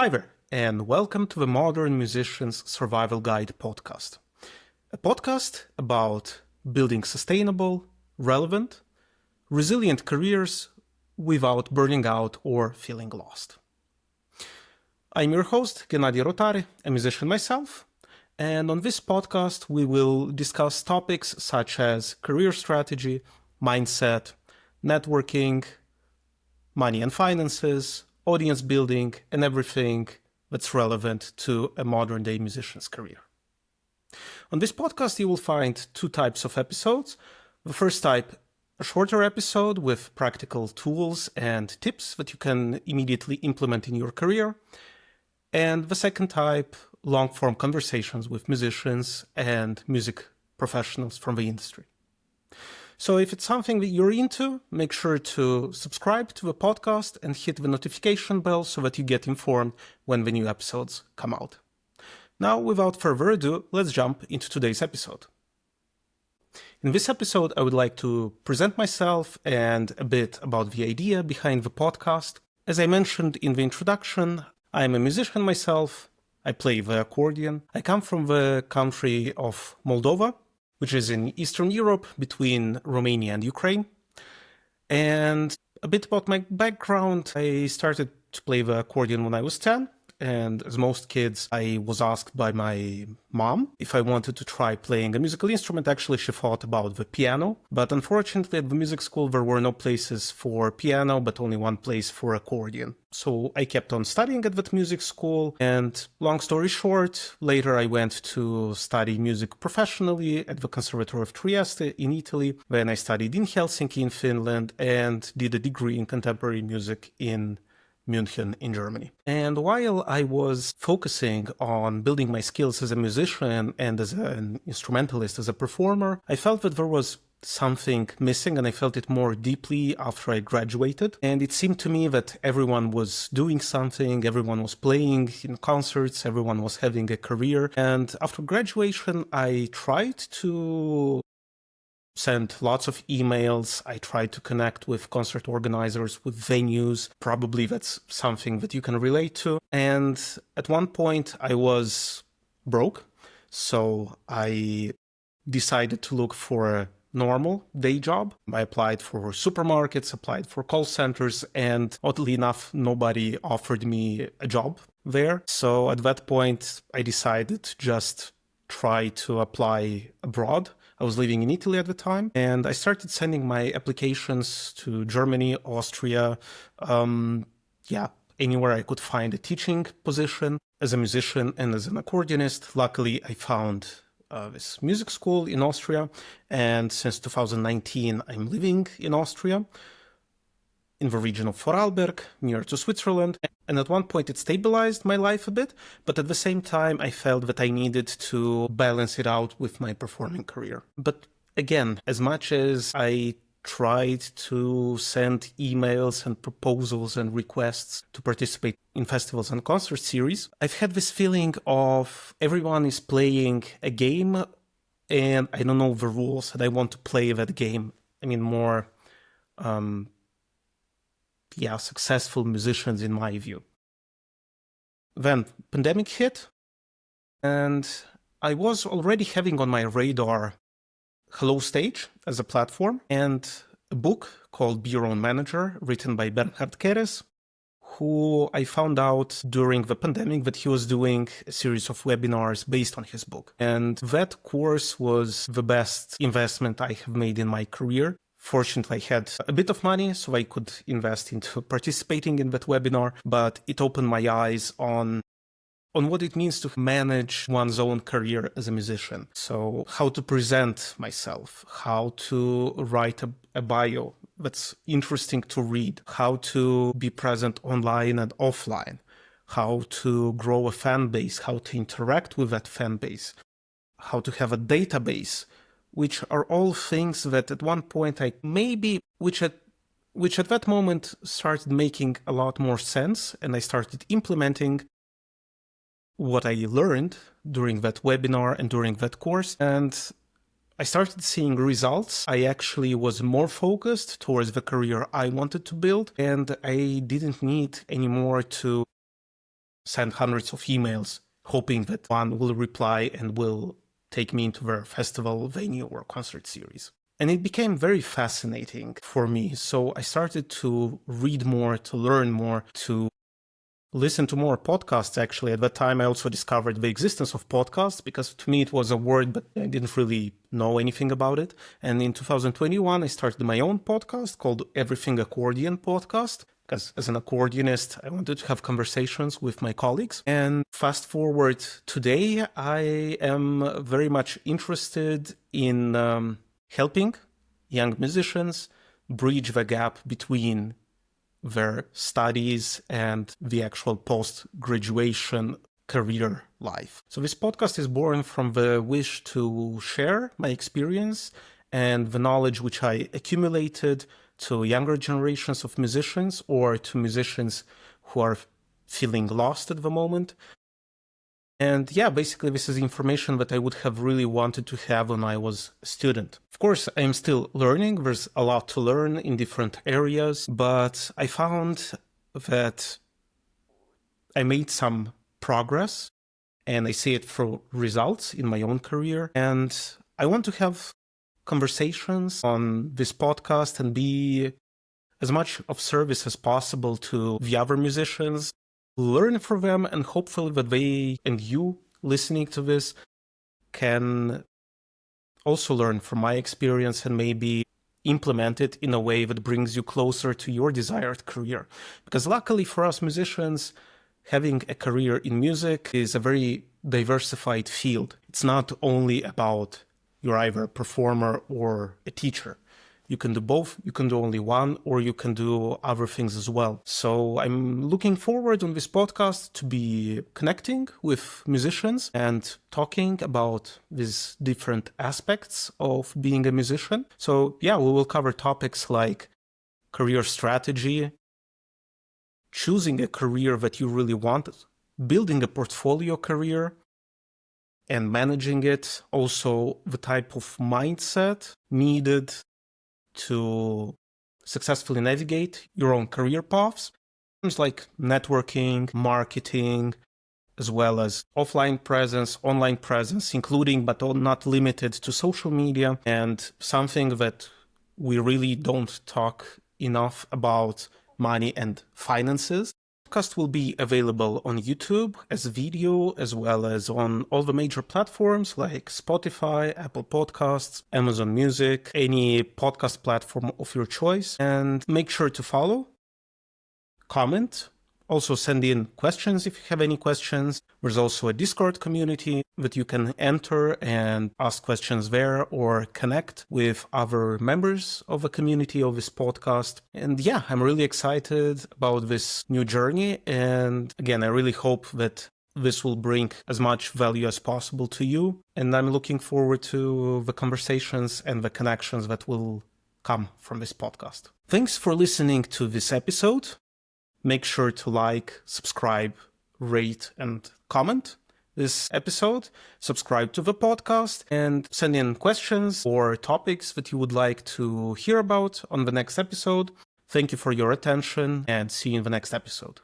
Hi there, and welcome to the Modern Musician's Survival Guide podcast. A podcast about building sustainable, relevant, resilient careers without burning out or feeling lost. I'm your host, Ghenadie, a musician myself, and on this podcast we will discuss topics such as career strategy, mindset, networking, money and finances, audience building, and everything that's relevant to a modern-day musician's career. On this podcast, you will find two types of episodes. The first type, a shorter episode with practical tools and tips that you can immediately implement in your career. And the second type, long-form conversations with musicians and music professionals from the industry. So if it's something that you're into, make sure to subscribe to the podcast and hit the notification bell so that you get informed when the new episodes come out. Now, without further ado, let's jump into today's episode. In this episode, I would like to present myself and a bit about the idea behind the podcast. As I mentioned in the introduction, I'm a musician myself. I play the accordion. I come from the country of Moldova, which is in Eastern Europe between Romania and Ukraine. And a bit about my background, I started to play the accordion when I was 10. And as most kids, I was asked by my mom if I wanted to try playing a musical instrument. Actually, she thought about the piano. But unfortunately, at the music school, there were no places for piano, but only one place for accordion. So I kept on studying at that music school. And long story short, later I went to study music professionally at the Conservatory of Trieste in Italy. Then I studied in Helsinki in Finland and did a degree in contemporary music in München in Germany. And while I was focusing on building my skills as a musician and as an instrumentalist, as a performer, I felt that there was something missing, and I felt it more deeply after I graduated. And it seemed to me that everyone was doing something, everyone was playing in concerts, everyone was having a career. And after graduation, I tried to sent lots of emails. I tried to connect with concert organizers, with venues. Probably that's something that you can relate to. And at one point I was broke. So I decided to look for a normal day job. I applied for supermarkets, applied for call centers, and oddly enough, nobody offered me a job there. So at that point, I decided to just try to apply abroad. I was living in Italy at the time, and I started sending my applications to Germany, Austria, anywhere I could find a teaching position as a musician and as an accordionist. Luckily, I found this music school in Austria, and since 2019, I'm living in Austria, in the region of Vorarlberg, near to Switzerland. And at one point it stabilized my life a bit, but at the same time I felt that I needed to balance it out with my performing career. But again, as much as I tried to send emails and proposals and requests to participate in festivals and concert series, I've had this feeling of everyone is playing a game and I don't know the rules and I want to play that game. I mean, more successful musicians in my view. Then pandemic hit, and I was already having on my radar Hello Stage as a platform and a book called Be Your Own Manager, written by Bernhard Keres, who I found out during the pandemic that he was doing a series of webinars based on his book. And that course was the best investment I have made in my career. Fortunately, I had a bit of money, so I could invest into participating in that webinar, but it opened my eyes on what it means to manage one's own career as a musician. So how to present myself, how to write a bio that's interesting to read, how to be present online and offline, how to grow a fan base, how to interact with that fan base, how to have a database, which are all things that at one point which at that moment started making a lot more sense, and I started implementing what I learned during that webinar and during that course, and I started seeing results. I actually was more focused towards the career I wanted to build, and I didn't need anymore to send hundreds of emails, hoping that one will reply and will take me into their festival venue or concert series. And it became very fascinating for me. So I started to read more, to learn more, to listen to more podcasts. Actually, at that time, I also discovered the existence of podcasts, because to me it was a word, but I didn't really know anything about it. And in 2021, I started my own podcast called Everything Accordion Podcast, because as an accordionist, I wanted to have conversations with my colleagues. And fast forward today, I am very much interested in helping young musicians bridge the gap between their studies and the actual post-graduation career life. So this podcast is born from the wish to share my experience and the knowledge which I accumulated to younger generations of musicians, or to musicians who are feeling lost at the moment. And yeah, basically this is information that I would have really wanted to have when I was a student. Of course, I'm still learning. There's a lot to learn in different areas, but I found that I made some progress, and I see it through results in my own career. And I want to have conversations on this podcast and be as much of service as possible to the other musicians, learn from them, and hopefully that they and you listening to this can also learn from my experience and maybe implement it in a way that brings you closer to your desired career. Because luckily for us musicians, having a career in music is a very diversified field. It's not only about you're either a performer or a teacher. You can do both, you can do only one, or you can do other things as well. So I'm looking forward on this podcast to be connecting with musicians and talking about these different aspects of being a musician. So yeah, we will cover topics like career strategy, choosing a career that you really want, building a portfolio career, and managing it. Also, the type of mindset needed to successfully navigate your own career paths. Things like networking, marketing, as well as offline presence, online presence, including but not limited to social media, and something that we really don't talk enough about, money and finances. The podcast will be available on YouTube as video, as well as on all the major platforms like Spotify, Apple Podcasts, Amazon Music, any podcast platform of your choice. And make sure to follow, comment, also send in questions if you have any questions. There's also a Discord community that you can enter and ask questions there, or connect with other members of the community of this podcast. And yeah, I'm really excited about this new journey. And again, I really hope that this will bring as much value as possible to you. And I'm looking forward to the conversations and the connections that will come from this podcast. Thanks for listening to this episode. Make sure to like, subscribe, rate, and comment this episode. Subscribe to the podcast and send in questions or topics that you would like to hear about on the next episode. Thank you for your attention, and see you in the next episode.